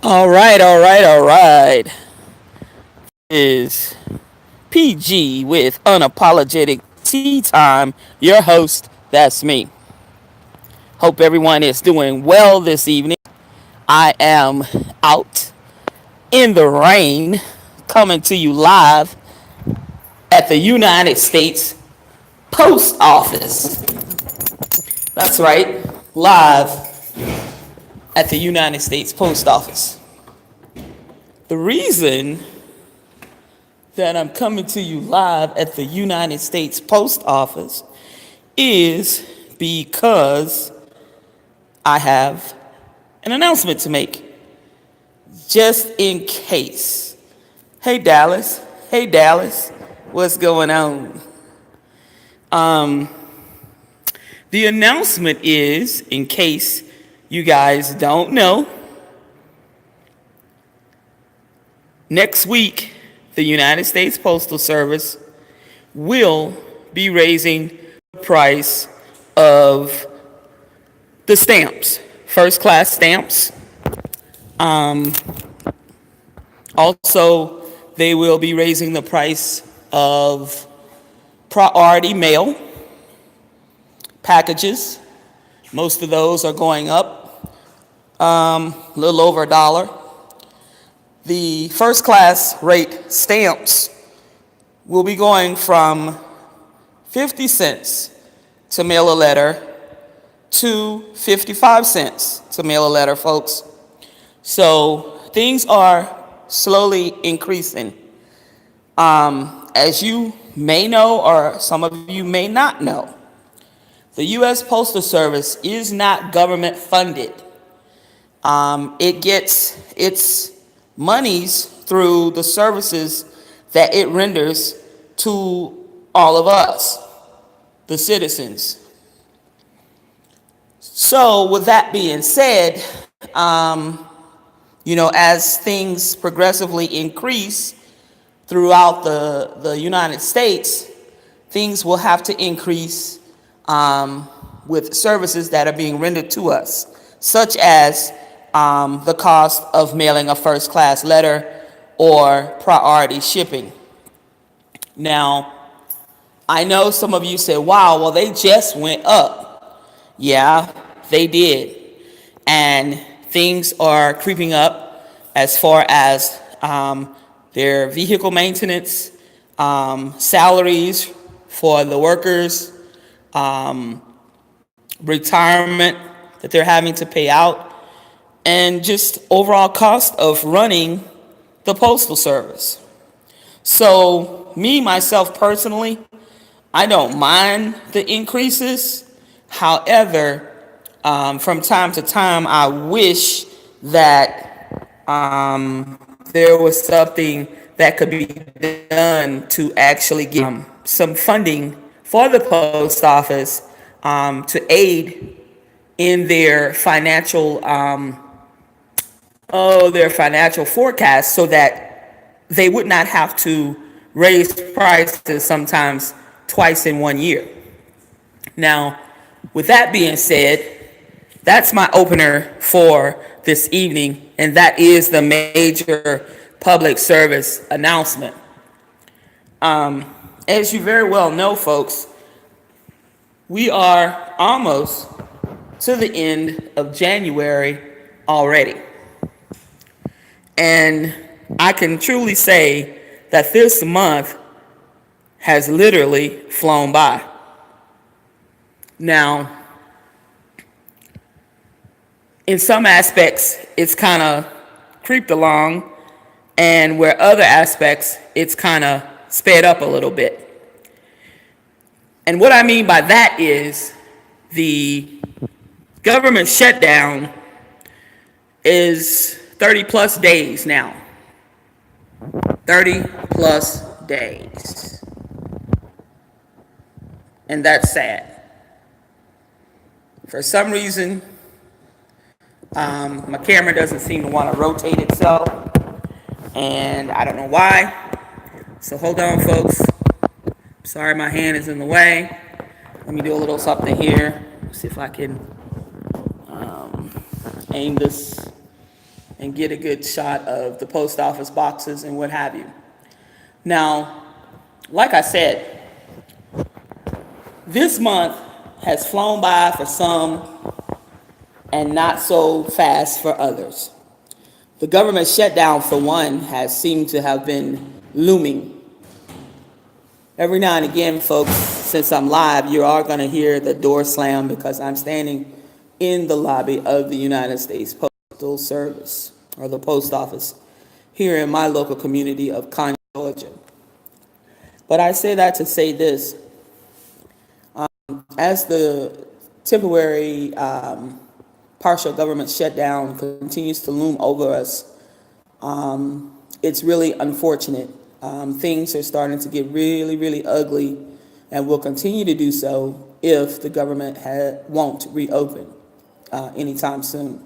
All right. Is PG with Unapologetic Tea Time. Your host, that's me. Hope everyone is doing well this evening. I am out in the rain coming to you live at the United States Post Office. That's right, live at the United States Post Office. The reason that I'm coming to you live at the United States Post Office is because I have an announcement to make. Just in case. Hey Dallas, what's going on? The announcement is, in case you guys don't know, next week, the United States Postal Service will be raising the price of the stamps, first class stamps. Also, they will be raising the price of priority mail packages. Most of those are going up a little over $1. The first class rate stamps will be going from 50 cents to mail a letter to 55 cents to mail a letter, folks. So things are slowly increasing. As you may know, or some of you may not know, the U.S. Postal Service is not government funded. It gets its monies through the services that it renders to all of us, the citizens. So with that being said, as things progressively increase throughout the United States, things will have to increase with services that are being rendered to us, such as the cost of mailing a first class letter or priority shipping. Now, I know some of you say, wow, well, they just went up. Yeah, they did. And things are creeping up as far as their vehicle maintenance, salaries for the workers, retirement that they're having to pay out, and just overall cost of running the Postal Service. So me, myself personally, I don't mind the increases. However, from time to time, I wish that there was something that could be done to actually get some funding for the post office to aid in their financial forecast, so that they would not have to raise prices sometimes twice in 1 year. Now, with that being said, that's my opener for this evening, and that is the major public service announcement. As you very well know, folks, we are almost to the end of January already. And I can truly say that this month has literally flown by. Now, in some aspects, it's kind of creeped along, and where other aspects, it's kind of sped up a little bit. And what I mean by that is the government shutdown is 30 plus days now. 30 plus days. And that's sad. For some reason, my camera doesn't seem to want to rotate itself, and I don't know why. So hold on, folks. Sorry, my hand is in the way. Let me do a little something here. See if I can aim this and get a good shot of the post office boxes and what have you. Now, like I said, this month has flown by for some and not so fast for others. The government shutdown, for one, has seemed to have been looming. Every now and again, folks, since I'm live, you are going to hear the door slam because I'm standing in the lobby of the United States Postal Service, or the post office, here in my local community of Conway, Georgia. But I say that to say this. As the temporary partial government shutdown continues to loom over us, it's really unfortunate. Things are starting to get really, really ugly and will continue to do so if the government won't reopen anytime soon.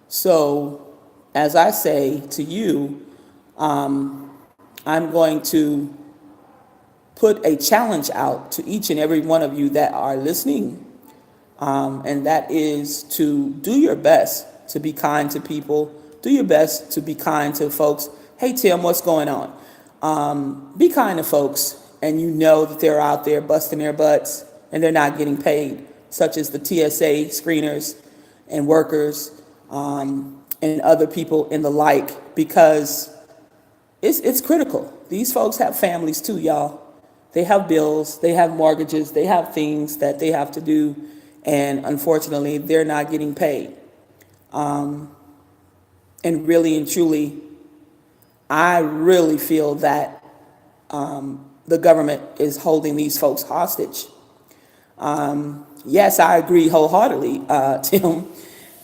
So, as I say to you, I'm going to put a challenge out to each and every one of you that are listening, and that is to do your best to be kind to people. Do your best to be kind to folks. Hey, Tim, what's going on? Be kind to folks, and you know that they're out there busting their butts and they're not getting paid, such as the P.S.A. screeners and workers, and other people and the like, because it's critical. These folks have families too, y'all. They have bills, they have mortgages, they have things that they have to do, and unfortunately, they're not getting paid. And really and truly, I really feel that the government is holding these folks hostage. Yes, I agree wholeheartedly, Tim,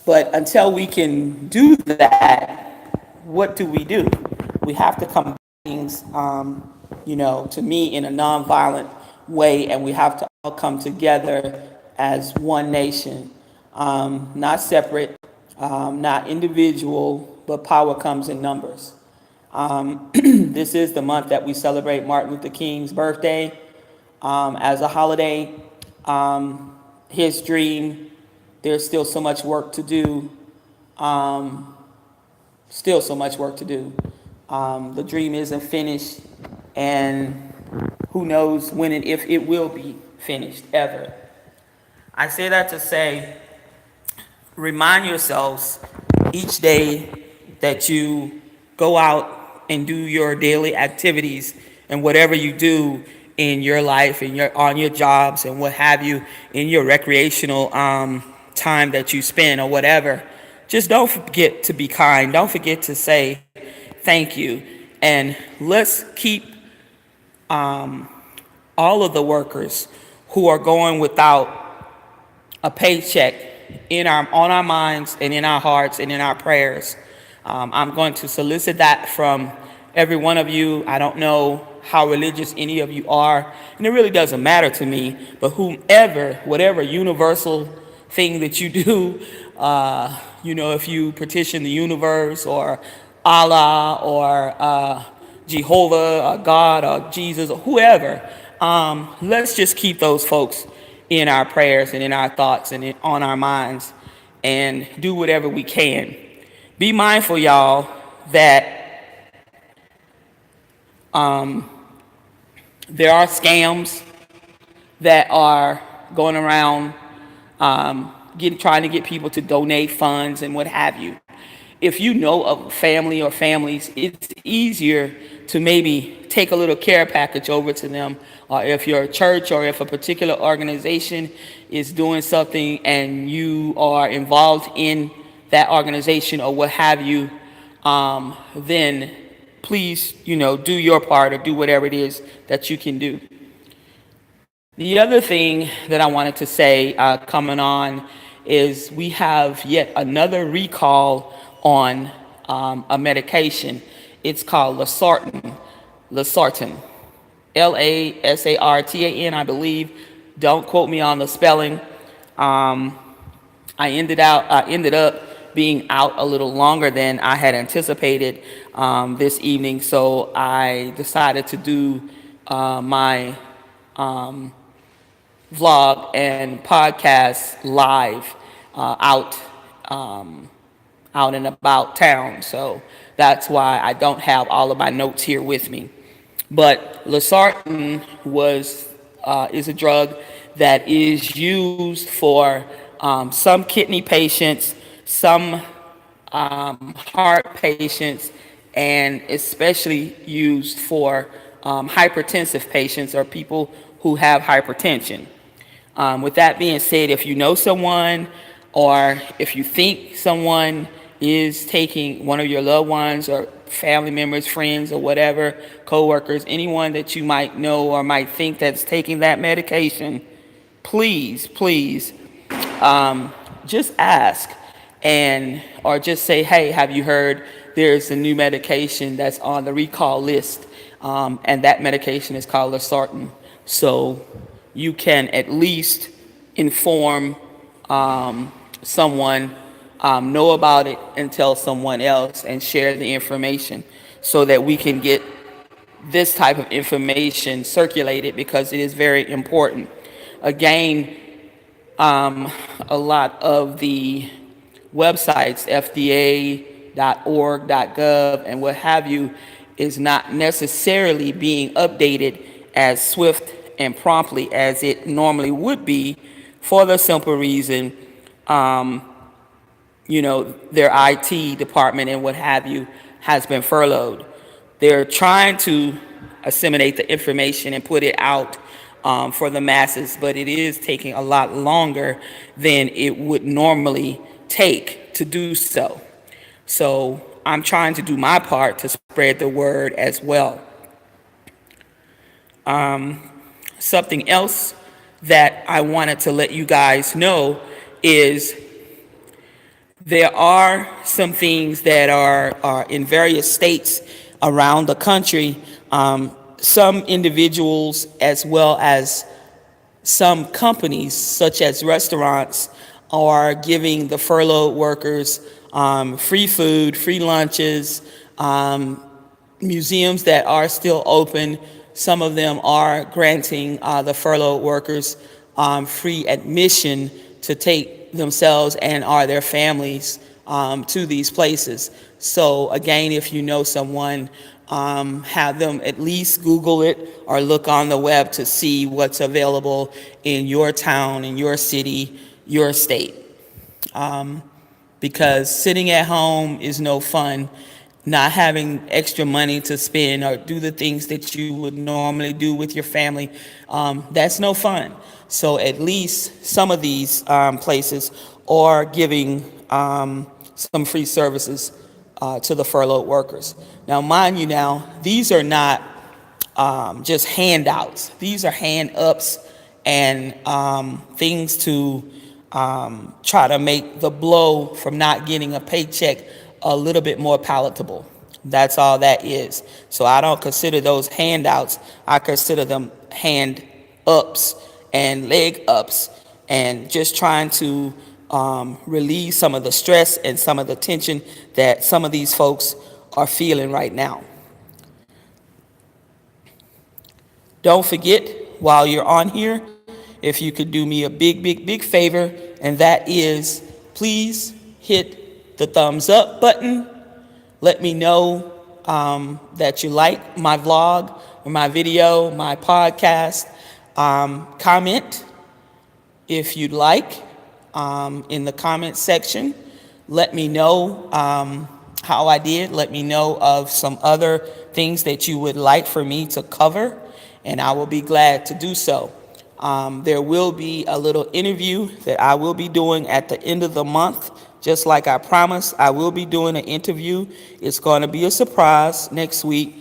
but until we can do that, what do? We have to come things, to me, in a nonviolent way, and we have to all come together as one nation, not separate, not individual, but power comes in numbers. This is the month that we celebrate Martin Luther King's birthday as a holiday. His dream, there's still so much work to do. Still so much work to do. The dream isn't finished, and who knows when and if it will be finished ever. I say that to say, remind yourselves each day that you go out and do your daily activities and whatever you do in your life and on your jobs and what have you, in your recreational time that you spend or whatever. Just don't forget to be kind. Don't forget to say thank you. And let's keep all of the workers who are going without a paycheck on our minds and in our hearts and in our prayers. I'm going to solicit that from every one of you. I don't know how religious any of you are, and it really doesn't matter to me, but whatever universal thing that you do, if you petition the universe or Allah or Jehovah or God or Jesus or whoever, let's just keep those folks in our prayers and in our thoughts and on our minds, and do whatever we can. Be mindful, y'all, that there are scams that are going around trying to get people to donate funds and what have you. If you know of a family or families, it's easier to maybe take a little care package over to them, or if your church or if a particular organization is doing something and you are involved in that organization or what have you, then please, do your part or do whatever it is that you can do. The other thing that I wanted to say coming on is we have yet another recall on a medication. It's called Losartan, Lasartan, I believe. Don't quote me on the spelling. I ended up being out a little longer than I had anticipated this evening, so I decided to do my vlog and podcast live out out and about town. So that's why I don't have all of my notes here with me. But losartan is a drug that is used for some kidney patients, some heart patients, and especially used for hypertensive patients or people who have hypertension. With that being said, if you know someone or if you think someone is taking, one of your loved ones or family members, friends, or whatever, coworkers, anyone that you might know or might think that's taking that medication, please, just ask, and or just say, hey, have you heard there's a new medication that's on the recall list, and that medication is called losartan. So you can at least inform someone, know about it, and tell someone else and share the information so that we can get this type of information circulated, because it is very important. Again, a lot of the websites, FDA.org, .gov, and what have you, is not necessarily being updated as swift and promptly as it normally would be, for the simple reason, their IT department and what have you has been furloughed. They're trying to assimilate the information and put it out for the masses, but it is taking a lot longer than it would normally take to do so. So I'm trying to do my part to spread the word as well. Something else that I wanted to let you guys know is there are some things that are in various states around the country. Some individuals, as well as some companies, such as restaurants, are giving the furloughed workers free food, free lunches. Museums that are still open, some of them are granting the furloughed workers free admission to take themselves and or their families to these places. So again, if you know someone, have them at least Google it or look on the web to see what's available in your town, in your city, your state. Because sitting at home is no fun. Not having extra money to spend or do the things that you would normally do with your family, that's no fun. So at least some of these places are giving some free services to the furloughed workers. Now, mind you, these are not just handouts. These are hand ups and things to try to make the blow from not getting a paycheck a little bit more palatable. That's all that is. So I don't consider those handouts. I consider them hand ups and leg ups, and just trying to relieve some of the stress and some of the tension that some of these folks are feeling right now. Don't forget, while you're on here, if you could do me a big favor, and that is, please hit the thumbs up button. Let me know that you like my vlog or my video, my podcast. Comment if you'd like in the comment section. Let me know how I did. Let me know of some other things that you would like for me to cover, and I will be glad to do so. There will be a little interview that I will be doing at the end of the month. Just like I promised, I will be doing an interview. It's going to be a surprise next week.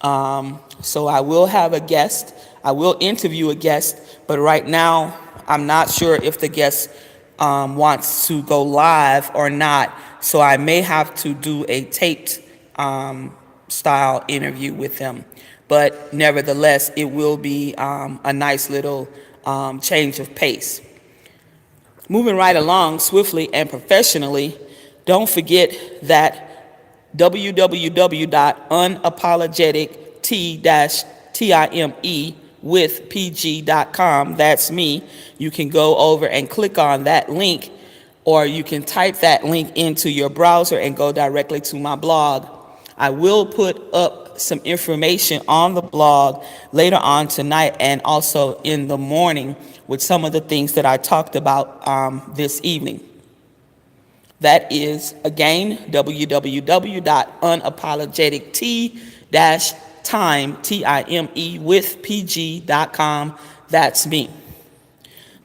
So I will have a guest. I will interview a guest, but right now I'm not sure if the guest wants to go live or not. So I may have to do a taped style interview with them. But nevertheless, it will be a nice little change of pace. Moving right along swiftly and professionally, don't forget that www.unapologetic-time-with-pg.com, that's me. You can go over and click on that link, or you can type that link into your browser and go directly to my blog. I will put up some information on the blog later on tonight and also in the morning with some of the things that I talked about this evening. That is, again, www.unapologetic-time, with pg.com. That's me.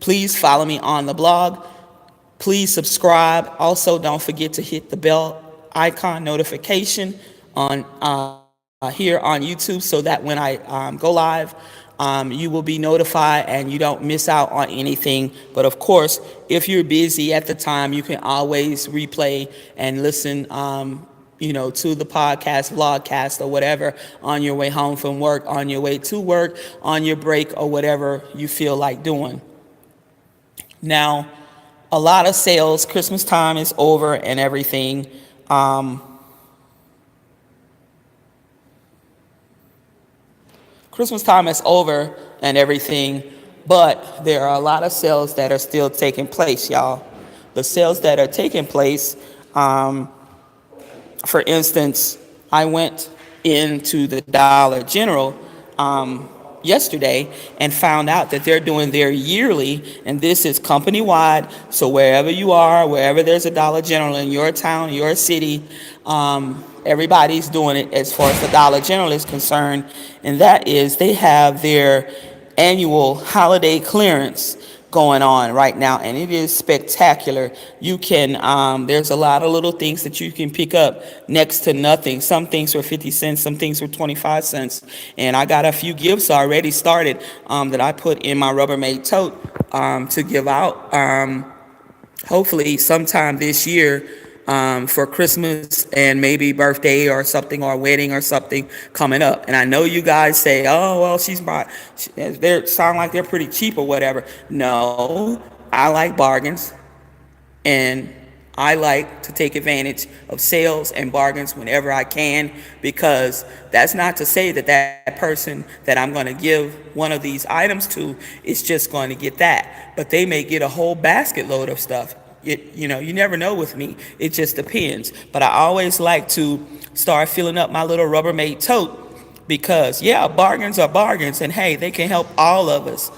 Please follow me on the blog. Please subscribe. Also, don't forget to hit the bell icon notification on here on YouTube so that when I go live, you will be notified and you don't miss out on anything. But of course, if you're busy at the time, you can always replay and listen to the podcast, vlogcast, or whatever on your way home from work, on your way to work, on your break, or whatever you feel like doing. Now, a lot of sales, Christmas time is over and everything. Christmas time is over and everything, but there are a lot of sales that are still taking place, y'all. The sales that are taking place, for instance, I went into the Dollar General yesterday and found out that they're doing their yearly, and this is company wide. So wherever you are, wherever there's a Dollar General in your town, your city, everybody's doing it as far as the Dollar General is concerned. And that is, they have their annual holiday clearance going on right now, and it is spectacular. You can there's a lot of little things that you can pick up next to nothing. Some things were 50 cents, some things were 25 cents, and I got a few gifts already started that I put in my Rubbermaid tote to give out hopefully sometime this year for Christmas and maybe birthday or something, or wedding or something coming up. And I know you guys say, oh, well, they sound like they're pretty cheap or whatever. No, I like bargains, and I like to take advantage of sales and bargains whenever I can, because that's not to say that that person that I'm going to give one of these items to is just going to get that, but they may get a whole basket load of stuff. You never know with me. It just depends. But I always like to start filling up my little Rubbermaid tote, because, yeah, bargains are bargains. And, hey, they can help all of us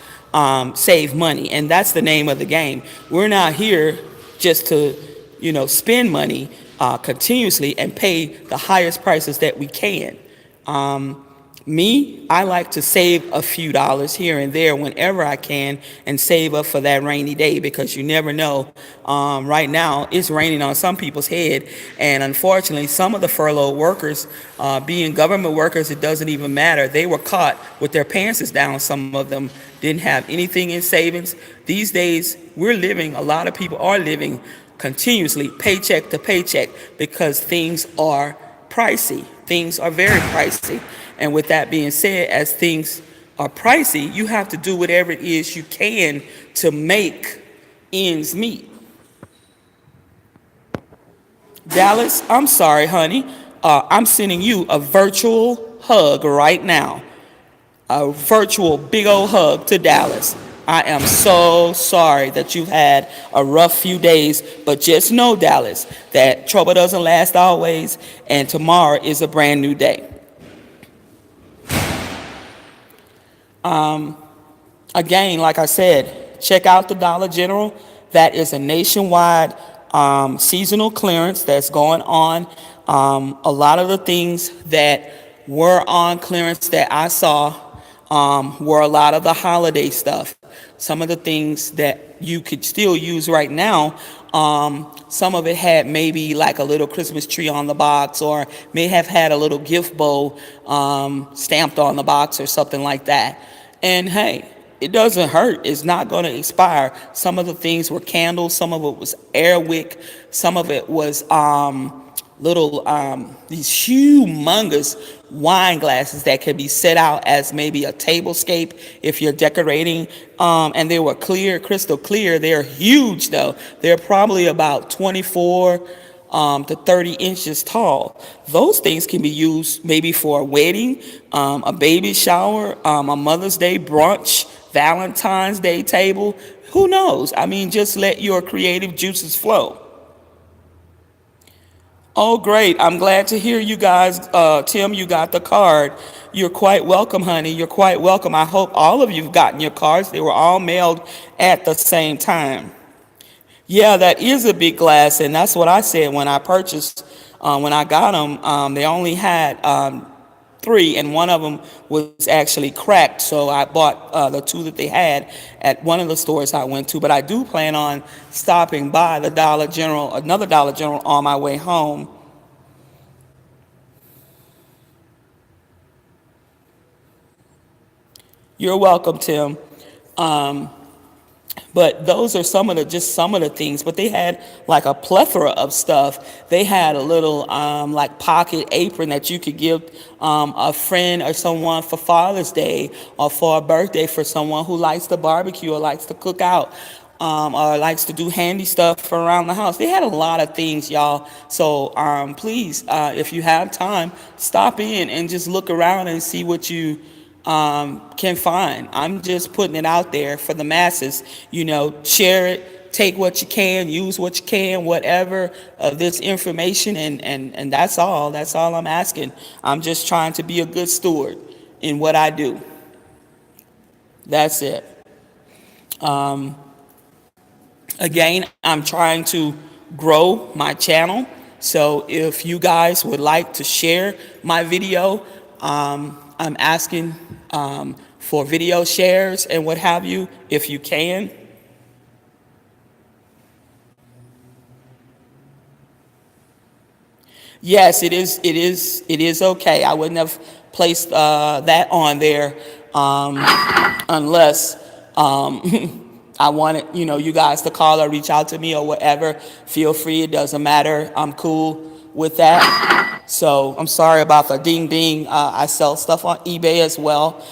save money. And that's the name of the game. We're not here just to, spend money continuously and pay the highest prices that we can. I like to save a few dollars here and there whenever I can and save up for that rainy day, because you never know. Right now, it's raining on some people's head, and unfortunately, some of the furloughed workers, being government workers, it doesn't even matter. They were caught with their pants down. Some of them didn't have anything in savings. These days, a lot of people are living continuously paycheck to paycheck, because things are pricey. Things are very pricey. And with that being said, as things are pricey, you have to do whatever it is you can to make ends meet. Dallas, I'm sorry, honey. I'm sending you a virtual hug right now. A virtual big old hug to Dallas. I am so sorry that you've had a rough few days, but just know, Dallas, that trouble doesn't last always, and tomorrow is a brand new day. Again, like I said, check out the Dollar General. That is a nationwide seasonal clearance that's going on. A lot of the things that were on clearance that I saw were a lot of the holiday stuff. Some of the things that you could still use right now, some of it had maybe like a little Christmas tree on the box, or may have had a little gift bowl stamped on the box or something like that. And hey, it doesn't hurt. It's not going to expire. Some of the things were candles. Some of it was Airwick. Some of it was these humongous wine glasses that could be set out as maybe a tablescape if you're decorating. And they were clear, crystal clear. They're huge, though. They're probably about 24 to 30 inches tall. Those things can be used maybe for a wedding, a baby shower, a Mother's Day brunch, Valentine's Day table. Who knows? I mean, just let your creative juices flow. Oh, great. I'm glad to hear you guys. Tim, you got the card. You're quite welcome, honey. You're quite welcome. I hope all of you've gotten your cards. They were all mailed at the same time. Yeah, that is a big glass, and that's what I said when I purchased. When I got them, they only had three, and one of them was actually cracked. So I bought the two that they had at one of the stores I went to. But I do plan on stopping by the Dollar General, another Dollar General, on my way home. You're welcome, Tim. Um, But those are some of the things. But they had like a plethora of stuff. They had a little like pocket apron that you could give a friend or someone for Father's Day or for a birthday for someone who likes to barbecue or likes to cook out. Or likes to do handy stuff around the house. They had a lot of things, y'all. So please, if you have time, stop in and just look around and see what you can find. I'm just putting it out there for the masses. Share it, take what you can, use what you can, whatever of this information, and that's all. That's all I'm asking. I'm just trying to be a good steward in what I do. That's it. Again, I'm trying to grow my channel. So if you guys would like to share my video, I'm asking for video shares and what have you, if you can. Yes, it is. It is. It is okay. I wouldn't have placed that on there unless I wanted, you guys to call or reach out to me or whatever. Feel free. It doesn't matter. I'm cool with that. So I'm sorry about the ding ding. I sell stuff on eBay as well.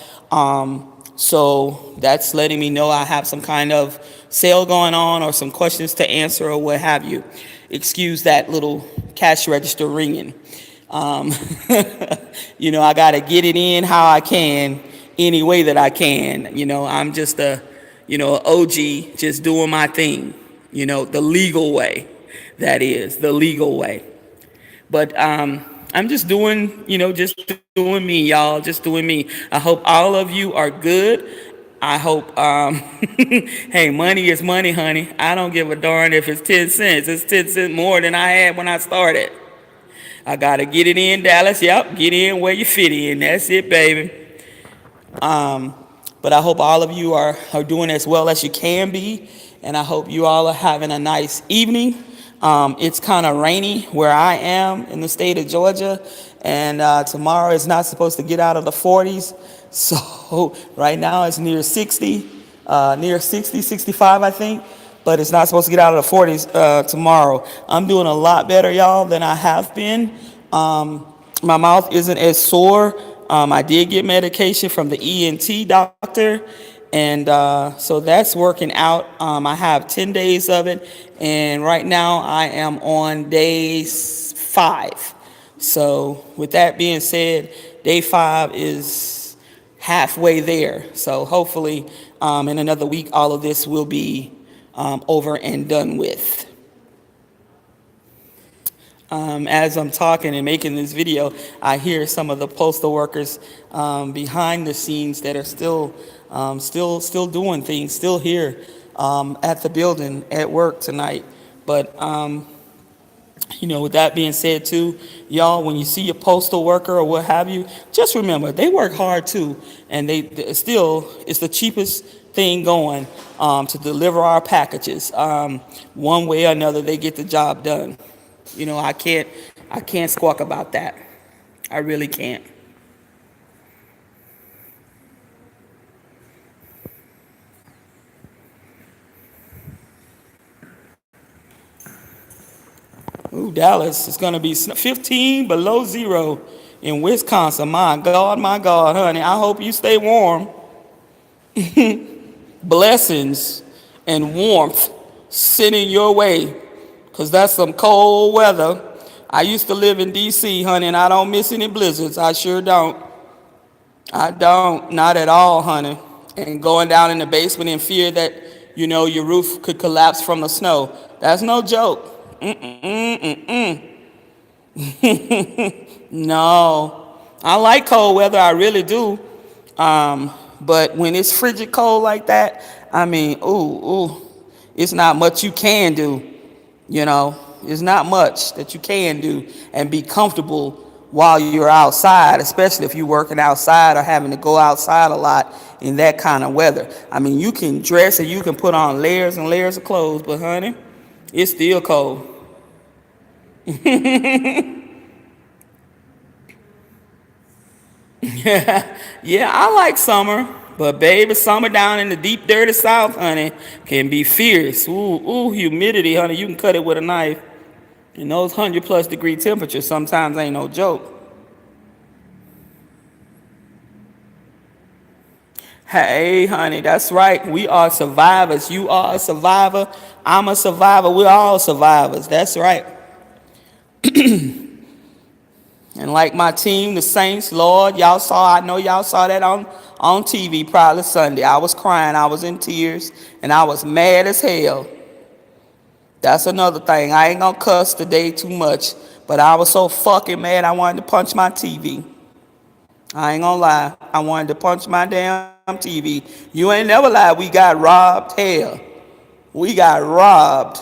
So that's letting me know I have some kind of sale going on or some questions to answer or what have you. Excuse that little cash register ringing. I got to get it in how I can, any way that I can. I'm just a OG, just doing my thing, the legal way. That is the legal way. But I'm just doing, just doing me, y'all, just doing me. I hope all of you are good. I hope, hey, money is money, honey. I don't give a darn if it's 10 cents. It's 10 cents more than I had when I started. I got to get it in, Dallas. Yep, get in where you fit in. That's it, baby. But I hope all of you are doing as well as you can be. And I hope you all are having a nice evening. It's kind of rainy where I am in the state of Georgia. And tomorrow it's not supposed to get out of the 40s. So right now it's near 60, 65, I think. But it's not supposed to get out of the 40s tomorrow. I'm doing a lot better, y'all, than I have been. My mouth isn't as sore. I did get medication from the ENT doctor, and so that's working out. I have 10 days of it, and right now I am on day 5. So with that being said, day 5 is halfway there. So hopefully in another week, all of this will be over and done with. As I'm talking and making this video, I hear some of the postal workers behind the scenes that are still doing things, still here at the building at work tonight. But with that being said too, y'all, when you see a postal worker or what have you, just remember they work hard too, and they still, it's the cheapest thing going to deliver our packages. One way or another, they get the job done. I can't squawk about that. I really can't. Ooh, Dallas is going to be 15 below zero in Wisconsin. My God, honey. I hope you stay warm. Blessings and warmth sending your way, because that's some cold weather. I used to live in D.C., honey, and I don't miss any blizzards. I sure don't. I don't. Not at all, honey. and going down in the basement in fear that, your roof could collapse from the snow. That's no joke. No. I like cold weather, I really do. But when it's frigid cold like that, I mean, it's not much you can do. You know, there's not much that you can do and be comfortable while you're outside, especially if you're working outside or having to go outside a lot in that kind of weather. I mean, you can dress and you can put on layers and layers of clothes, but honey, it's still cold. Yeah, I like summer, but baby, summer down in the deep, dirty South, honey, can be fierce. Ooh, humidity, honey, you can cut it with a knife. And those 100+ degree temperatures sometimes ain't no joke. Hey, honey, that's right. We are survivors. You are a survivor. I'm a survivor. We're all survivors. That's right. And like my team, the Saints, Lord, I know y'all saw that on TV probably Sunday. I was crying. I was in tears. And I was mad as hell. That's another thing. I ain't gonna cuss today too much. But I was so fucking mad I wanted to punch my TV. I ain't gonna lie. I wanted to punch my damn TV. You ain't never lied. We got robbed. Hell, we got robbed.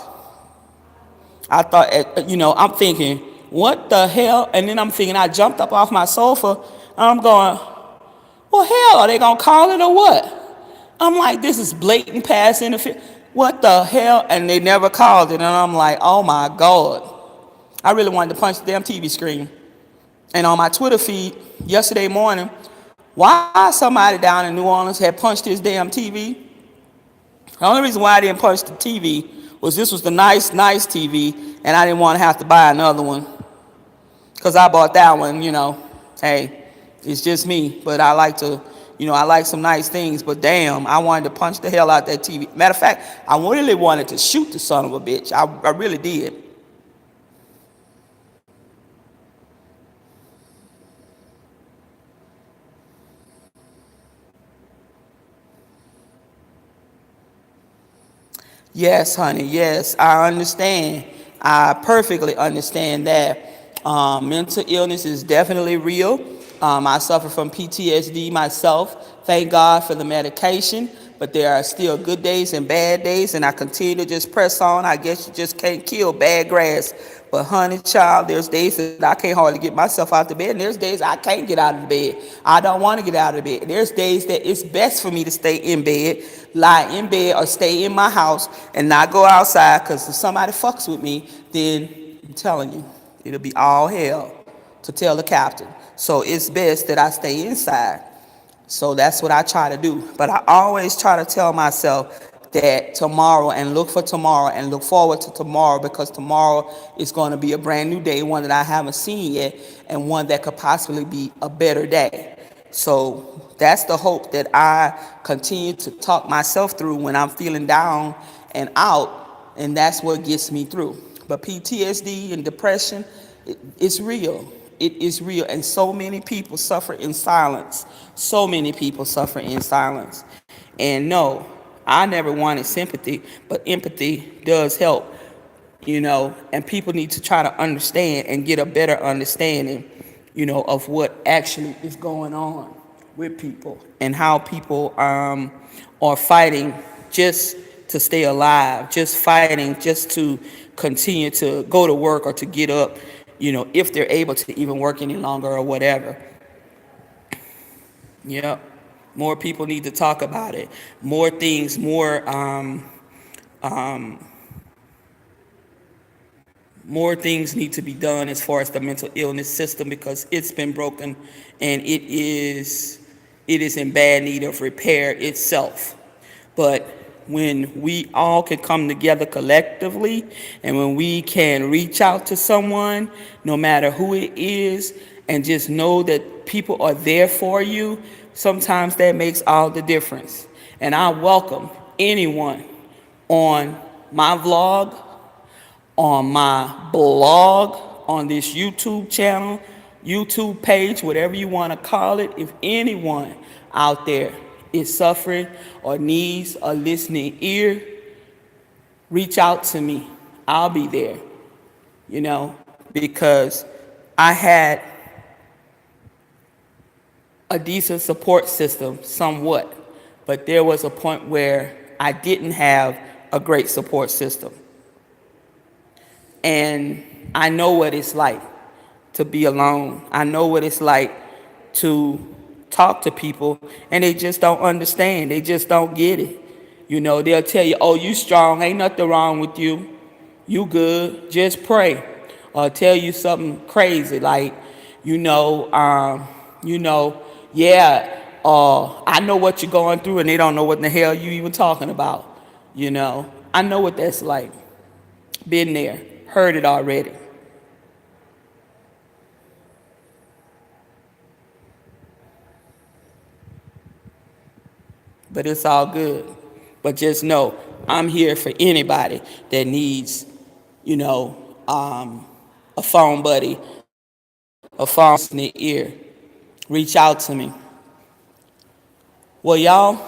I thought, I'm thinking, what the hell? And then I'm thinking, I jumped up off my sofa. And I'm going, well, hell, are they gonna call it or what? I'm like, this is blatant pass interference. What the hell? And they never called it. And I'm like, oh my God. I really wanted to punch the damn TV screen. And on my Twitter feed yesterday morning, why somebody down in New Orleans had punched his damn TV. The only reason why I didn't punch the TV was this was the nice TV, and I didn't want to have to buy another one. Because I bought that one, hey, it's just me. But I like to, I like some nice things. But damn, I wanted to punch the hell out that TV. Matter of fact, I really wanted to shoot the son of a bitch. I really did. Yes, honey. Yes, I understand. I perfectly understand that. Mental illness is definitely real. I suffer from PTSD myself. Thank God for the medication. But there are still good days and bad days, and I continue to just press on. I guess you just can't kill bad grass. But honey, child, there's days that I can't hardly get myself out of bed, and there's days I can't get out of the bed. I don't want to get out of bed. There's days that it's best for me to stay in bed, lie in bed, or stay in my house and not go outside, because if somebody fucks with me, then I'm telling you, it'll be all hell to tell the captain. So it's best that I stay inside. So that's what I try to do. But I always try to tell myself that tomorrow, and look for tomorrow and look forward to tomorrow, because tomorrow is going to be a brand new day, one that I haven't seen yet, and one that could possibly be a better day. So that's the hope that I continue to talk myself through when I'm feeling down and out, and that's what gets me through. But PTSD and depression, it's real. It is real, and so many people suffer in silence. So many people suffer in silence. And no, I never wanted sympathy, but empathy does help, and people need to try to understand and get a better understanding, of what actually is going on with people and how people are fighting just to stay alive, just fighting just to continue to go to work or to get up, if they're able to even work any longer or whatever. Yep. More people need to talk about it. More things, more things need to be done as far as the mental illness system, because it's been broken and it is in bad need of repair itself. But when we all can come together collectively, and when we can reach out to someone, no matter who it is, and just know that people are there for you, sometimes that makes all the difference. And I welcome anyone on my vlog, on my blog, on this YouTube channel, YouTube page, whatever you want to call it. If anyone out there is suffering or needs a listening ear, reach out to me. I'll be there, because I had a decent support system somewhat, but there was a point where I didn't have a great support system. And I know what it's like to be alone. I know what it's like to talk to people and they just don't understand. They just don't get it. They'll tell you, oh, you strong, ain't nothing wrong with you. You good, just pray. Or tell you something crazy like, yeah, I know what you're going through, and they don't know what in the hell you even talking about. I know what that's like. Been there, heard it already. But it's all good. But just know, I'm here for anybody that needs, a phone buddy, a phone in the ear. Reach out to me. Well, y'all,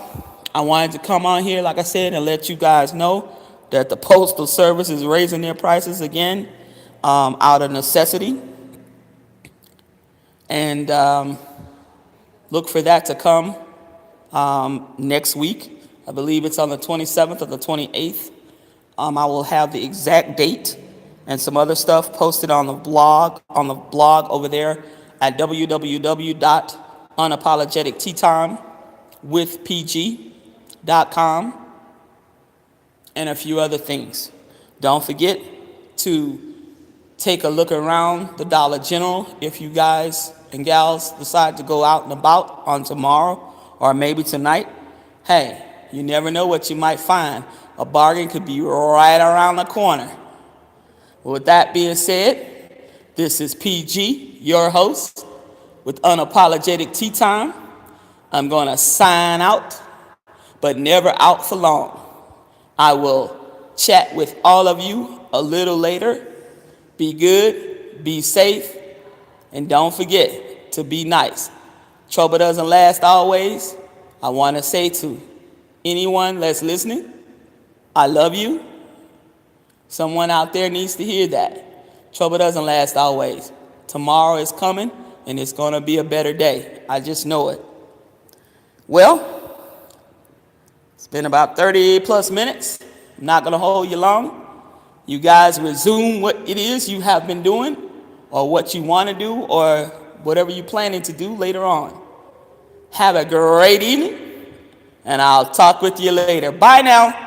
I wanted to come on here, like I said, and let you guys know that the Postal Service is raising their prices again out of necessity. And look for that to come next week. I believe it's on the 27th or the 28th. I will have the exact date and some other stuff posted on the blog over there at www.unapologeticteatimewithpg.com and a few other things. Don't forget to take a look around the Dollar General if you guys and gals decide to go out and about on tomorrow or maybe tonight. Hey, you never know what you might find. A bargain could be right around the corner. With that being said, this is PG, your host, with Unapologetic Tea Time. I'm going to sign out, but never out for long. I will chat with all of you a little later. Be good, be safe, and don't forget to be nice. Trouble doesn't last always. I want to say to anyone that's listening, I love you. Someone out there needs to hear that. Trouble doesn't last always. Tomorrow is coming, and it's going to be a better day. I just know it. Well, it's been about 30 plus minutes. I'm not going to hold you long. You guys resume what it is you have been doing or what you want to do or whatever you're planning to do later on. Have a great evening, and I'll talk with you later. Bye now.